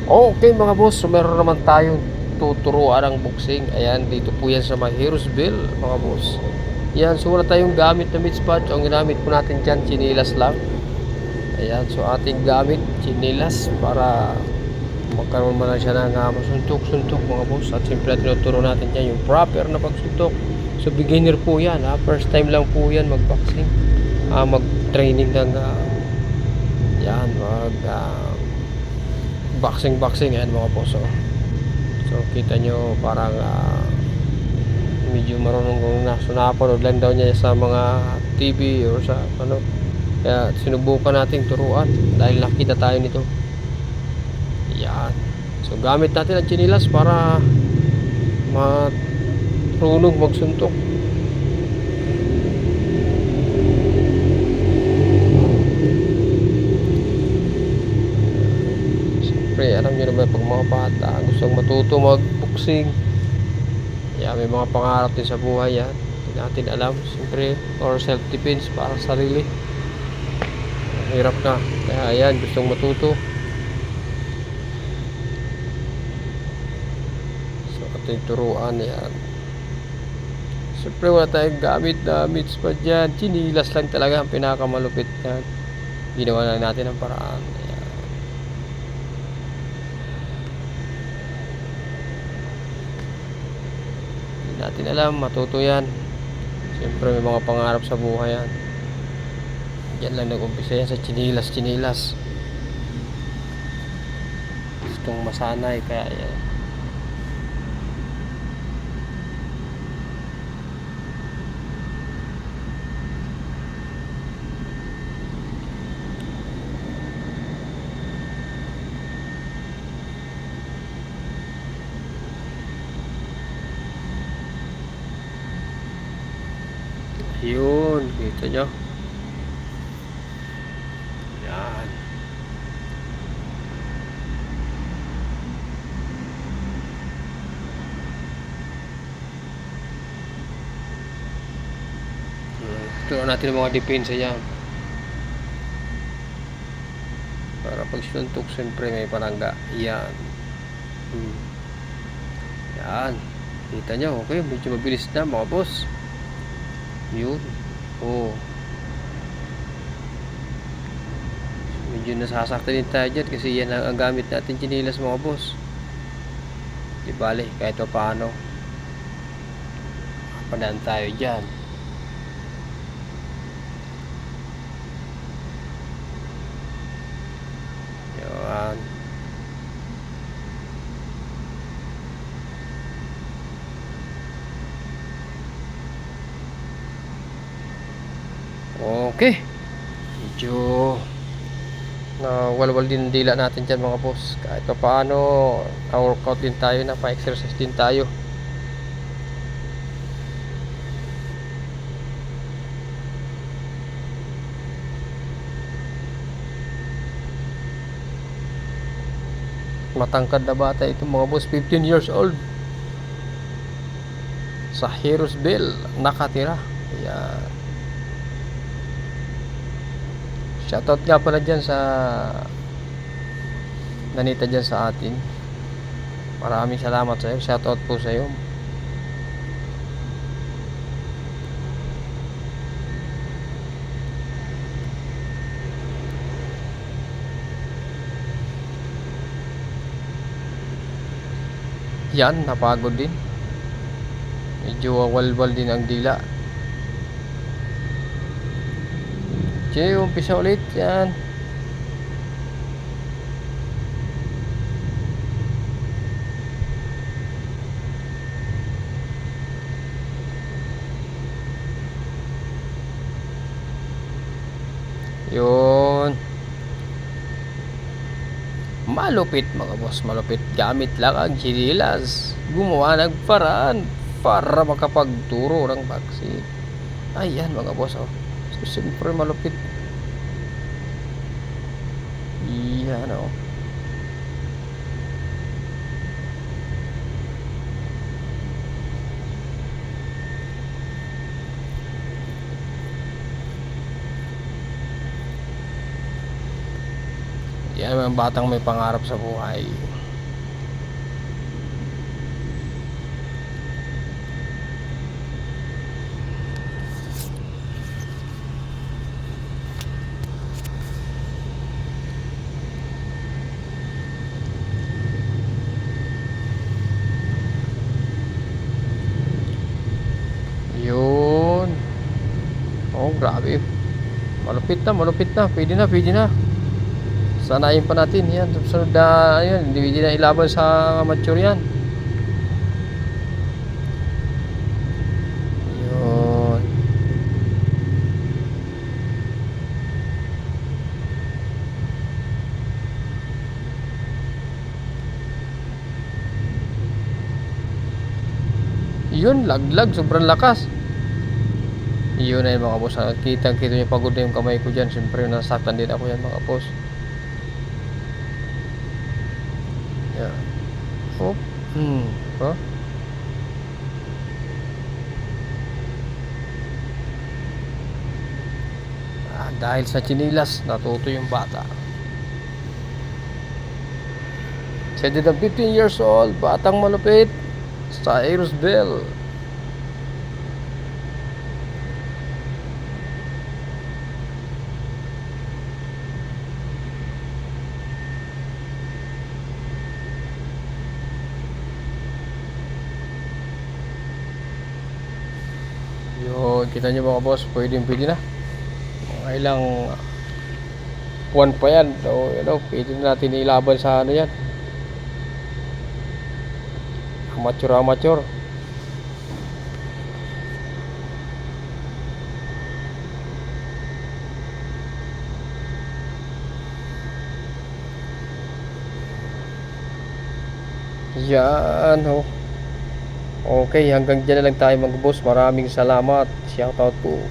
Okay mga boss, so meron naman tayong tuturuan ng boxing. Ayan, dito po yan sa may Heroesville mga boss. Yan, so wala tayong gamit na meat spatch. Ang ginamit po natin dyan, chinilas lang. Ayan, so ating gamit, chinilas para magkaroon man lang siya ng masuntok-suntok mga boss. At siyempre tinuturo natin dyan yung proper na pagsuntok. So beginner po yan, ha? First time lang po yan mag-boxing. Mag-training ng yan, boxing yan mga boss. So kita nyo parang medyo marunong kung napanood lang daw niya sa mga TV or sa ano, kaya sinubukan nating turuan dahil nakita tayo nito. Yan, so gamit natin ang chinilas para marunong magsuntok. Alam nyo naman pag mga bata gustong matuto mag-boxing, may mga pangarap din sa buhay yan. Hindi natin alam siyempre, or self-defense para sa sarili. Hirap na, kaya ayan, gustong matuto. So ating turuan yan. Siyempre wala tayong gamit na meats pa dyan, chinilas lang talaga ang pinakamalupit yan. Ginawa lang natin ang paraan. Natin alam, matuto yan. Siyempre may mga pangarap sa buhay yan. Yan lang nag-umpisa yan sa chinilas. Gustong masanay, kaya yan. Yun, kita nyo. Yan. Turuan natin ang mga depensa yan. Para pag suntok, siyempre may palangga. Yan. Yan. Kita nyo, okay, medyo mabilis na mga boss. Yun. Medyo nasasaktan din tayo dyan kasi yan ang gamit natin, chinilas mga boss. Di bale, kahit pa paano panaan tayo dyan. Yan. Okay, medyo walwal din dila natin dyan mga boss. Kahit pa paano na-workout din tayo, pa-exercise din tayo. Matangkad na bata ito mga boss, 15 years old, sa Heroesville nakatira. Ayan. Shoutout nga pala dyan sa nanita dyan sa atin. Maraming salamat sa iyo. Shoutout po sa iyo. Yan, napagod din. Medyo walwal din ang dila. Sige, umpisa ulit. Yan. Yun. Malupit mga boss, malupit. Gamit lang ang chinilas. Gumawa ng paraan para makapagturo ng boxing. Ayan mga boss, So, siyempre malupit. Yan Yan ang batang may pangarap sa buhay. malupit na. Pwede na, pwede na. Sanayin pa natin yan. Sunod na, yan, hindi na ilaban sa mature yan. Yun. Yun, laglag, sobrang lakas. Yun na yun mga boss. Kita nyo pagod na yung kamay ko dyan. Siyempre nasaktan din ako yan mga boss. Yan. Oh. Oh. Dahil sa chinilas, natuto yung bata. Sa edad ng 15 years old, batang malupit sa Aerosville. Yun, kita nyo mga boss, pwede na. Mga ilang buwan pa yan. So, pwede na natin ilaban sa ano yan. Amateur. Yan ho. Okay, hanggang dyan na lang tayo mga boss. Maraming salamat. Shoutout po.